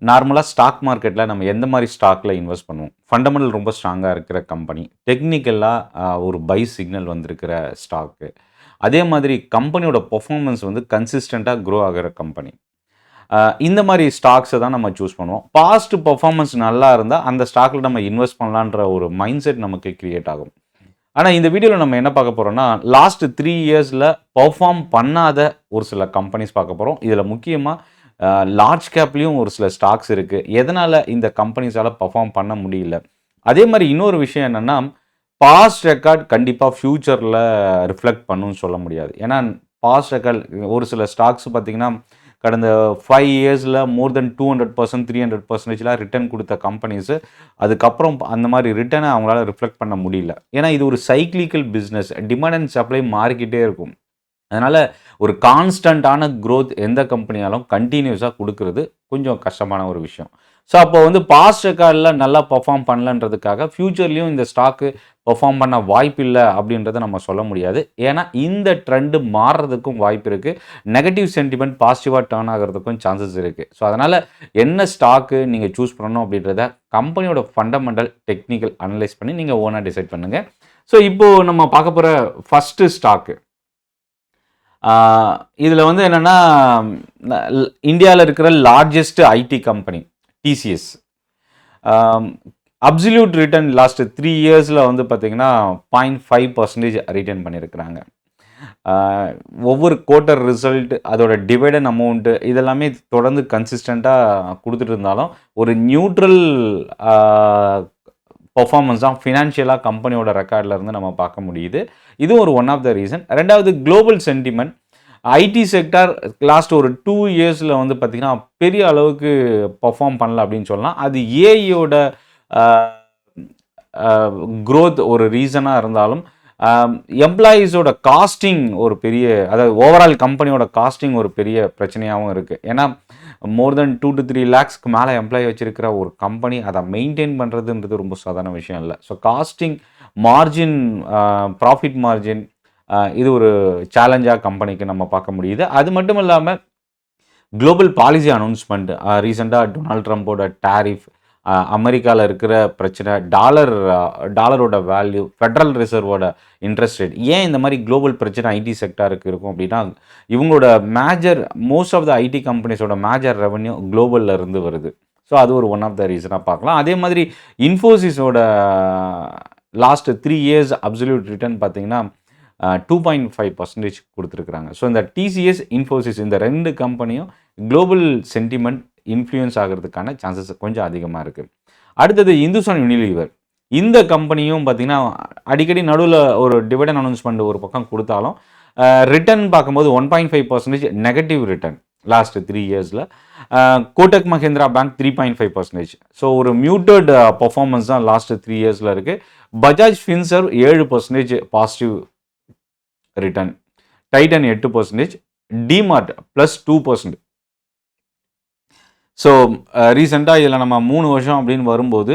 நார்மலாக ஸ்டாக் மார்க்கெட்டில் நம்ம எந்த மாதிரி ஸ்டாக்கில் இன்வெஸ்ட் பண்ணுவோம்? ஃபண்டமெண்டல் ரொம்ப ஸ்ட்ராங்காக இருக்கிற கம்பெனி, டெக்னிக்கலாக ஒரு பை சிக்னல் வந்திருக்கிற ஸ்டாக்கு, அதே மாதிரி கம்பெனியோட பெர்ஃபார்மன்ஸ் வந்து கன்சிஸ்டண்ட்டாக க்ரோ ஆகிற கம்பெனி. இந்த மாதிரி ஸ்டாக்ஸை தான் நம்ம சூஸ் பண்ணுவோம். பாஸ்ட் பெர்ஃபார்மன்ஸ் நல்லா இருந்தால் அந்த ஸ்டாக்கில் நம்ம இன்வெஸ்ட் பண்ணலான்ற ஒரு மைண்ட் செட் நமக்கு கிரியேட் ஆகும். ஆனால் இந்த வீடியோவில் நம்ம என்ன பார்க்க போகிறோம்னா, லாஸ்ட் 3 இயர்ஸில் பெர்ஃபார்ம் பண்ணாத ஒரு சில கம்பெனிஸ் பார்க்க போகிறோம். இதில் முக்கியமாக லார்ஜ் கேப்லேயும் ஒரு சில ஸ்டாக்ஸ் இருக்குது. எதனால் இந்த கம்பெனிஸால் பர்ஃபார்ம் பண்ண முடியல? அதே மாதிரி இன்னொரு விஷயம் என்னென்னா, பாஸ்ட் ரெக்கார்ட் கண்டிப்பாக ஃப்யூச்சரில் ரிஃப்ளெக்ட் பண்ணுன்னு சொல்ல முடியாது. ஏன்னா பாஸ்ட் ரெக்கார்ட் ஒரு சில ஸ்டாக்ஸ் பார்த்திங்கன்னா கடந்த 5 இயர்ஸில் மோர் தென் 200%, 300%லாம் ரிட்டர்ன் கொடுத்த கம்பெனிஸு அதுக்கப்புறம் அந்த மாதிரி ரிட்டர்னை அவங்களால ரிஃப்ளெக்ட் பண்ண முடியல. ஏன்னா இது ஒரு cyclical business, demand and supply மாறிக்கிட்டே இருக்கும். அதனால் ஒரு கான்ஸ்டண்ட்டான க்ரோத் எந்த கம்பெனியாலும் கண்டினியூஸாக கொடுக்கறது கொஞ்சம் கஷ்டமான ஒரு விஷயம். ஸோ அப்போ வந்து பாஸ்ட் ரெக்கார்டில் நல்லா பர்ஃபார்ம் பண்ணலன்றதுக்காக ஃப்யூச்சர்லேயும் இந்த ஸ்டாக்கு பர்ஃபார்ம் பண்ண வாய்ப்பு இல்லை அப்படின்றத நம்ம சொல்ல முடியாது. ஏன்னா இந்த ட்ரெண்டு மாறுறதுக்கும் வாய்ப்பு இருக்குது, நெகட்டிவ் சென்டிமெண்ட் பாசிட்டிவாக டேர்ன் ஆகிறதுக்கும் சான்சஸ் இருக்குது. ஸோ அதனால் என்ன ஸ்டாக்கு நீங்கள் சூஸ் பண்ணணும் அப்படின்றத கம்பெனியோட ஃபண்டமெண்டல் டெக்னிக்கல் அனலைஸ் பண்ணி நீங்கள் ஓனாக டிசைட் பண்ணுங்கள். ஸோ இப்போது நம்ம பார்க்க போகிற ஃபஸ்ட்டு ஸ்டாக்கு, இதில் வந்து என்னென்னா இந்தியாவில் இருக்கிற largest IT company TCS. Absolute return last 3 இயர்ஸில் வந்து பார்த்திங்கன்னா 0.5% ரிட்டர்ன் பண்ணியிருக்கிறாங்க. ஒவ்வொரு குவார்ட்டர் ரிசல்ட், அதோட டிவைடன் அமௌண்ட்டு இதெல்லாமே தொடர்ந்து கன்சிஸ்டண்ட்டாக கொடுத்துட்டு இருந்தாலும் ஒரு நியூட்ரல் பர்ஃபார்மன்ஸ் தான் ஃபினான்ஷியலாக கம்பெனியோட ரெக்கார்டில் இருந்து நம்ம பார்க்க முடியுது. இது ஒரு ஒன் ஆஃப் த ரீசன். ரெண்டாவது global sentiment, IT sector last ஒரு 2 இயர்ஸில் வந்து பார்த்திங்கன்னா பெரிய அளவுக்கு பர்ஃபார்ம் பண்ணல அப்படின்னு சொல்லலாம். அது ஏஐயோட க்ரோத் ஒரு ரீசனாக இருந்தாலும் எம்ப்ளாயீஸோட காஸ்டிங் ஒரு பெரிய, அதாவது ஓவரால் கம்பெனியோட காஸ்டிங் ஒரு பெரிய பிரச்சனையாகவும் இருக்குது. ஏன்னா மோர் தென் 2 to 3 lakhsக்கு மேலே எம்ப்ளாயி வச்சுருக்கிற ஒரு கம்பெனி அதை மெயின்டைன் பண்ணுறதுன்றது ரொம்ப சாதாரண விஷயம் இல்லை. So casting, margin, profit margin, இது ஒரு சேலஞ்சாக கம்பெனிக்கு நம்ம பார்க்க முடியுது. அது மட்டும் இல்லாமல் குளோபல் பாலிசி அனௌன்ஸ்மெண்ட், ரீசெண்டாக டொனால்ட் ட்ரம்ப்போட டேரிஃப், அமெரிக்காவில் இருக்கிற பிரச்சனை, டாலரோட வேல்யூ, ஃபெட்ரல் ரிசர்வோட இன்ட்ரெஸ்ட் ரேட், ஏன் இந்த மாதிரி குளோபல் பிரச்சனை ஐடி செக்டாருக்கு இருக்கும் அப்படின்னா இவங்களோட மோஸ்ட் ஆஃப் த ஐடி கம்பெனிஸோட மேஜர் ரெவன்யூ குளோபலில் இருந்து வருது. ஸோ அது ஒரு ஒன் ஆஃப் த ரீசனாக பார்க்கலாம். அதே மாதிரி இன்ஃபோசிஸோட லாஸ்ட் 3 இயர்ஸ் அப்சல்யூட் ரிட்டர்ன் பார்த்தீங்கன்னா 2.5% கொடுத்துருக்குறாங்க. ஸோ இந்த டிசிஎஸ், இன்ஃபோசிஸ் இந்த 2 கம்பெனியும் குளோபல் சென்டிமெண்ட் இன்ஃப்ளூயன்ஸ் ஆகிறதுக்கான சான்சஸ் கொஞ்சம் அதிகமாக இருக்குது. அடுத்தது இந்துஸ்தான் யூனிலீவர். இந்த கம்பெனியும் பார்த்திங்கன்னா அடிக்கடி நடுவில் ஒரு டிவிடன் அனௌன்ஸ்மெண்ட் ஒரு பக்கம் கொடுத்தாலும் ரிட்டர்ன் பார்க்கும்போது 1.5% நெகட்டிவ் ரிட்டர்ன் லாஸ்ட் 3 இயர்ஸில். கோட்டக் மஹிந்திரா பேங்க் 3.5%. ஸோ ஒரு மியூட்டட் பர்ஃபார்மன்ஸ் தான் லாஸ்ட் 3 இயர்ஸில் இருக்குது. Bajaj Finserv 7% positive return, Titan 8%, DMart +2%. So ரீசெண்டாக இதில் நம்ம 3 வருஷம் அப்படின்னு வரும்போது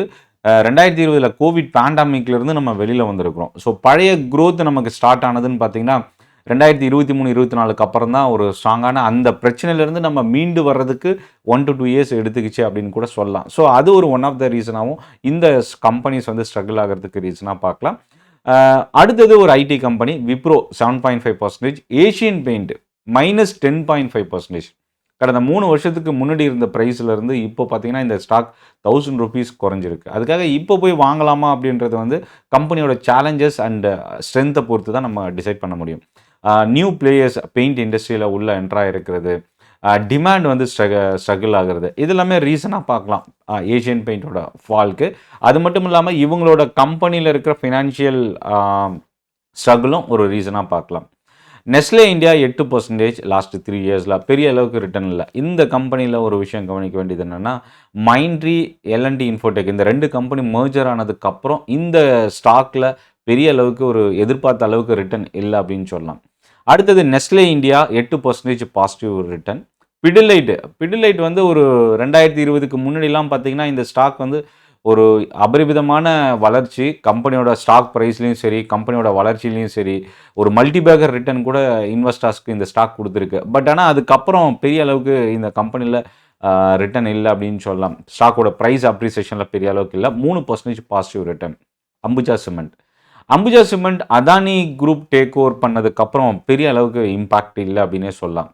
2020 கோவிட் பேண்டமிக்லேருந்து நம்ம வெளியில் வந்திருக்கிறோம். ஸோ பழைய க்ரோத் நமக்கு ஸ்டார்ட் ஆனதுன்னு பார்த்தீங்கன்னா 2023-24 அப்புறம் தான் ஒரு ஸ்ட்ராங்கான அந்த பிரச்சனையிலேருந்து நம்ம மீண்டு வர்றதுக்கு 1 to 2 இயர்ஸ் எடுத்துக்கிச்சு அப்படின்னு கூட சொல்லலாம். ஸோ அது ஒரு ஒன் ஆஃப் த ரீசனாகவும் இந்த கம்பெனிஸ் வந்து ஸ்ட்ரகிள் ஆகிறதுக்கு ரீசனாக பார்க்கலாம். அடுத்தது ஒரு IT company Wipro 7.5%, Asian paint -10.5%. கடந்த 3 வருஷத்துக்கு முன்னாடி இருந்த ப்ரைஸ்லேருந்து இப்போ பார்த்தீங்கன்னா இந்த ஸ்டாக் 1000 rupees குறைஞ்சிருக்கு. அதுக்காக இப்போ போய் வாங்கலாமா அப்படின்றது வந்து கம்பெனியோட சேலஞ்சஸ் அண்ட் ஸ்ட்ரென்த்தை பொறுத்து தான் நம்ம டிசைட் பண்ண முடியும். நியூ பிளேயர்ஸ் பெயிண்ட் இண்டஸ்ட்ரியில் உள்ள என்ட்ராக இருக்கிறது, டிமாண்ட் வந்து ஸ்ட்ரகிள் ஆகிறது, இது எல்லாமே ரீசனாக பார்க்கலாம் ஏஷியன் பெயிண்டோட ஃபால்க்கு. அது மட்டும் இல்லாமல் இவங்களோட கம்பெனியில் இருக்கிற ஃபினான்ஷியல் ஸ்ட்ரகிளும் ஒரு ரீசனாக பார்க்கலாம். நெஸ்லே இந்தியா 8% லாஸ்ட் 3 இயர்ஸில் பெரிய அளவுக்கு ரிட்டர்ன் இல்லை. இந்த கம்பெனியில் ஒரு விஷயம் கவனிக்க வேண்டியது என்னென்னா மைண்ட்ரி, எல்என்டி இன்ஃபோடெக் இந்த 2 கம்பெனி மர்ஜர் ஆனதுக்கப்புறம் இந்த ஸ்டாக்கில் பெரிய அளவுக்கு ஒரு எதிர்பார்த்த அளவுக்கு ரிட்டர்ன் இல்லை அப்படின்னு சொல்லலாம். அடுத்தது Nestle India 8% positive return. Pidilite வந்து ஒரு 2020க்கு முன்னாடிலாம் பார்த்தீங்கன்னா இந்த ஸ்டாக் வந்து ஒரு அபரிமிதமான வளர்ச்சி, கம்பெனியோட ஸ்டாக் ப்ரைஸ்லையும் சரி, கம்பெனியோட வளர்ச்சியிலையும் சரி, ஒரு மல்டிபேக்கர் ரிட்டர்ன் கூட இன்வெஸ்டர்ஸ்க்கு இந்த ஸ்டாக் கொடுத்துருக்கு. பட் ஆனால் அதுக்கப்புறம் பெரிய அளவுக்கு இந்த கம்பெனியில் ரிட்டர்ன் இல்லை அப்படின்னு சொல்லலாம். ஸ்டாக்கோட ப்ரைஸ் அப்ரிசியேஷனில் பெரிய அளவுக்கு இல்லை. 3% positive return. Ambuja cement. Ambuja cement Adani group take over பண்ணதுக்கப்புறம் பெரிய அளவுக்கு இம்பாக்ட் இல்லை அப்படின்னே சொல்லலாம்.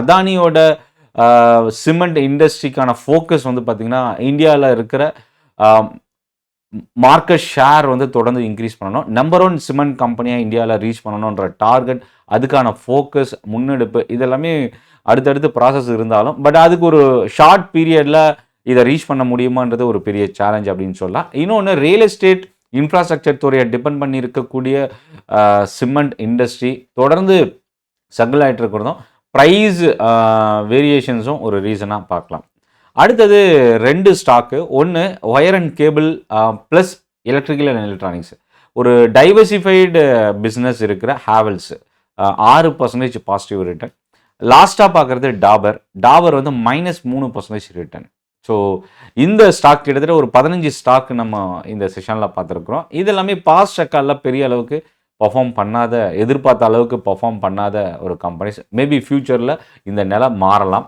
அதானியோட சிமெண்ட் இண்டஸ்ட்ரிக்கான ஃபோக்கஸ் வந்து பார்த்திங்கன்னா இந்தியாவில் இருக்கிற மார்க்கெட் ஷேர் வந்து தொடர்ந்து இன்க்ரீஸ் பண்ணணும். நம்பர் 1 சிமெண்ட் கம்பெனியாக இந்தியாவில் ரீச் பண்ணணுன்ற டார்கெட், அதுக்கான ஃபோக்கஸ், முன்னெடுப்பு இதெல்லாமே அடுத்தடுத்து ப்ராசஸ் இருந்தாலும் பட் அதுக்கு ஒரு ஷார்ட் பீரியடில் இதை ரீச் பண்ண முடியுமான்றது ஒரு பெரிய சேலஞ்ச் அப்படின்னு சொல்லலாம். இன்னொன்று ரியல் எஸ்டேட் இன்ஃப்ராஸ்ட்ரக்சர் துறையை டிபெண்ட் பண்ணி இருக்கக்கூடிய சிமெண்ட் இண்டஸ்ட்ரி தொடர்ந்து ஸ்ட்ரகிள் ஆகிட்டு இருக்கிறதும் ப்ரைஸ் வேரியேஷன்ஸும் ஒரு ரீசனாக பார்க்கலாம். அடுத்தது 2 ஸ்டாக்கு. ஒன்று wire and cable plus electrical and electronics. ஒரு டைவர்சிஃபைடு பிஸ்னஸ் இருக்கிற ஹேவல்ஸ் 6% பாசிட்டிவ் ரிட்டர்ன். லாஸ்ட்டாக பார்க்குறது டாபர் வந்து -3% ரிட்டர்ன். ஸோ இந்த ஸ்டாக் கிட்டத்தட்ட ஒரு 15 ஸ்டாக் நம்ம இந்த செஷனில் பார்த்துருக்குறோம். இது எல்லாமே பாஸ்ட் ரெக்கார்டில் பெரிய அளவுக்கு பர்ஃபார்ம் பண்ணாத, எதிர்பார்த்த அளவுக்கு பர்ஃபார்ம் பண்ணாத ஒரு கம்பெனிஸ். மேபி ஃப்யூச்சரில் இந்த நிலை மாறலாம்.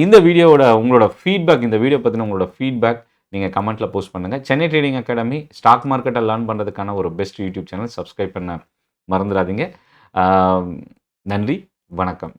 இந்த வீடியோவோட உங்களோட ஃபீட்பேக், இந்த வீடியோ பற்றின உங்களோட ஃபீட்பேக் நீங்கள் கமெண்ட்டில் போஸ்ட் பண்ணுங்கள். சென்னை ட்ரேடிங் அகாடமி ஸ்டாக் மார்க்கெட்டை லேர்ன் பண்ணுறதுக்கான ஒரு பெஸ்ட் யூடியூப் சேனல். சப்ஸ்கிரைப் பண்ண மறந்துடாதீங்க. நன்றி, வணக்கம்.